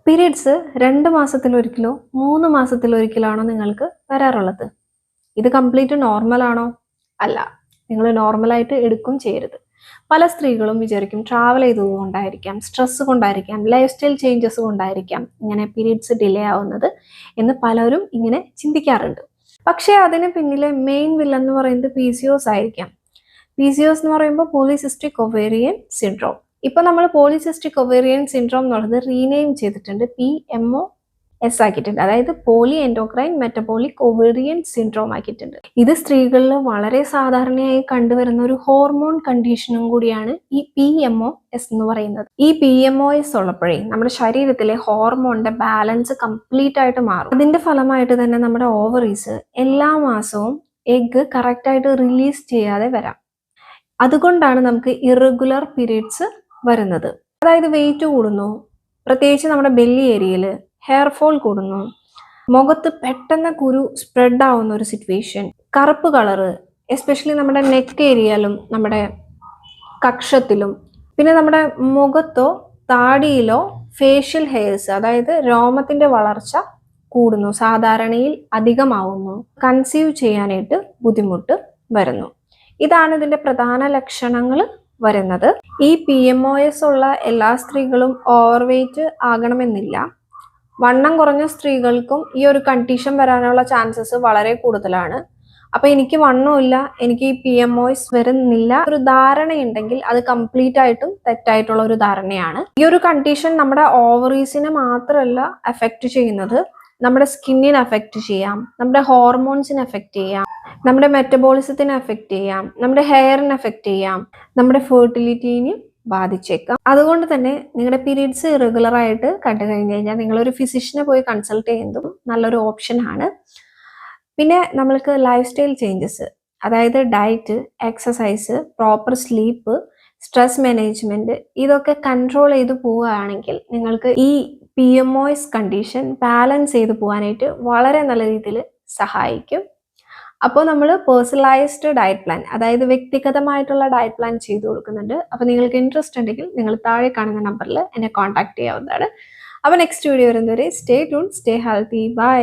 Periods 2 മാസത്തിലൊരിക്കലോ 3 മാസത്തിലൊരിക്കലാണോ നിങ്ങൾക്ക് വരാറുള്ളത്? ഇത് കംപ്ലീറ്റ് നോർമൽ ആണോ? അല്ല. നിങ്ങൾ നോർമലായിട്ട് എടുക്കും ചെയ്യരുത്. പല സ്ത്രീകളും വിചാരിക്കും ട്രാവൽ ചെയ്തതുകൊണ്ടായിരിക്കാം, സ്ട്രെസ് കൊണ്ടായിരിക്കാം, ലൈഫ് സ്റ്റൈൽ ചേഞ്ചസ് കൊണ്ടായിരിക്കാം ഇങ്ങനെ പീരിയഡ്സ് ഡിലേ ആവുന്നത് എന്ന് പലരും ഇങ്ങനെ ചിന്തിക്കാറുണ്ട്. പക്ഷേ അതിന് പിന്നിലെ മെയിൻ വില്ലൻ എന്ന് പറയുന്നത് PCOS ആയിരിക്കാം. PCOS എന്ന് പറയുമ്പോൾ പോളിസിസ്റ്റിക് ഒവേറിയൻ സിൻഡ്രോം. ഇപ്പൊ നമ്മൾ പോളിസിസ്റ്റിക് ഒവേറിയൻ സിൻഡ്രോം എന്നുള്ളത് റീനെയിം ചെയ്തിട്ടുണ്ട്, PMOS ആക്കിയിട്ടുണ്ട്. അതായത് poly endocrine metabolic ovarian syndrome ആക്കിയിട്ടുണ്ട്. ഇത് സ്ത്രീകളിൽ വളരെ സാധാരണയായി കണ്ടുവരുന്ന ഒരു ഹോർമോൺ കണ്ടീഷനും കൂടിയാണ് ഈ PMOS എന്ന് പറയുന്നത്. ഈ PMOS ഉള്ളപ്പോഴേ നമ്മുടെ ശരീരത്തിലെ ഹോർമോണിന്റെ ബാലൻസ് കംപ്ലീറ്റ് ആയിട്ട് മാറും. അതിന്റെ ഫലമായിട്ട് തന്നെ നമ്മുടെ ഓവറീസ് എല്ലാ മാസവും എഗ്ഗ് കറക്റ്റായിട്ട് റിലീസ് ചെയ്യാതെ വരാം. അതുകൊണ്ടാണ് നമുക്ക് ഇറഗുലർ പീരിയഡ്സ് വരുന്നത്. അതായത് വെയിറ്റ് കൂടുന്നു, പ്രത്യേകിച്ച് നമ്മുടെ ബെല്ലി ഏരിയയിൽ ഹെയർ ഫോൾ കൂടുന്നു, മുഖത്ത് പെട്ടെന്ന് കുരു സ്പ്രെഡ് ആവുന്ന ഒരു സിറ്റുവേഷൻ, കറുപ്പ് കളറ് എസ്പെഷ്യലി നമ്മുടെ നെക്ക് ഏരിയയിലും നമ്മുടെ കക്ഷത്തിലും, പിന്നെ നമ്മുടെ മുഖത്തോ താടിയിലോ ഫേഷ്യൽ ഹെയർസ് അതായത് രോമത്തിന്റെ വളർച്ച കൂടുന്നു, സാധാരണയിൽ അധികമാവുന്നു, കൺസീവ് ചെയ്യാനായിട്ട് ബുദ്ധിമുട്ട് വരുന്നു. ഇതാണ് ഇതിന്റെ പ്രധാന ലക്ഷണങ്ങൾ വരുന്നത്. ഈ PMOS ഉള്ള എല്ലാ സ്ത്രീകളും ഓവർ വെയിറ്റ് ആകണമെന്നില്ല. വണ്ണം കുറഞ്ഞ സ്ത്രീകൾക്കും ഈ ഒരു കണ്ടീഷൻ വരാനുള്ള ചാൻസസ് വളരെ കൂടുതലാണ്. അപ്പൊ എനിക്ക് വണ്ണമില്ല, എനിക്ക് ഈ PMOS വരുന്നില്ല ഒരു ധാരണയുണ്ടെങ്കിൽ അത് കംപ്ലീറ്റ് ആയിട്ടും തെറ്റായിട്ടുള്ള ഒരു ധാരണയാണ്. ഈ ഒരു കണ്ടീഷൻ നമ്മുടെ ഓവറീസിനെ മാത്രമല്ല എഫക്റ്റ് ചെയ്യുന്നത്, നമ്മുടെ സ്കിന്നിനെ എഫക്റ്റ് ചെയ്യാം, നമ്മുടെ ഹോർമോൺസിനെ എഫക്റ്റ് ചെയ്യാം, നമ്മുടെ മെറ്റബോളിസത്തിനെ എഫക്റ്റ് ചെയ്യാം, നമ്മുടെ ഹെയറിനെ എഫക്റ്റ് ചെയ്യാം, നമ്മുടെ ഫെർട്ടിലിറ്റിനെയും ബാധിച്ചേക്കാം. അതുകൊണ്ട് തന്നെ നിങ്ങളുടെ പീരീഡ്സ് ഇറഗുലർ ആയിട്ട് കണ്ടു കഴിഞ്ഞു കഴിഞ്ഞാൽ നിങ്ങളൊരു ഫിസിഷ്യനെ പോയി കൺസൾട്ട് ചെയ്യുന്നതും നല്ലൊരു ഓപ്ഷനാണ്. പിന്നെ നമ്മൾക്ക് ലൈഫ് സ്റ്റൈൽ ചേഞ്ചസ്, അതായത് diet, exercise, proper sleep, stress management ഇതൊക്കെ കൺട്രോൾ ചെയ്ത് പോവുകയാണെങ്കിൽ നിങ്ങൾക്ക് ഈ PMOS കണ്ടീഷൻ ബാലൻസ് ചെയ്ത് പോകാനായിട്ട് വളരെ നല്ല രീതിയിൽ സഹായിക്കും. അപ്പോൾ നമ്മൾ പേഴ്സണലൈസ്ഡ് ഡയറ്റ് പ്ലാൻ, അതായത് വ്യക്തിഗതമായിട്ടുള്ള ഡയറ്റ് പ്ലാൻ ചെയ്തു കൊടുക്കുന്നുണ്ട്. അപ്പോൾ നിങ്ങൾക്ക് ഇൻട്രസ്റ്റ് ഉണ്ടെങ്കിൽ നിങ്ങൾ താഴെ കാണുന്ന നമ്പറിൽ എന്നെ കോൺടാക്ട് ചെയ്യാവുന്നതാണ്. അപ്പോൾ നെക്സ്റ്റ് വീഡിയോ വരുന്നവരെ stay tune, stay healthy, by.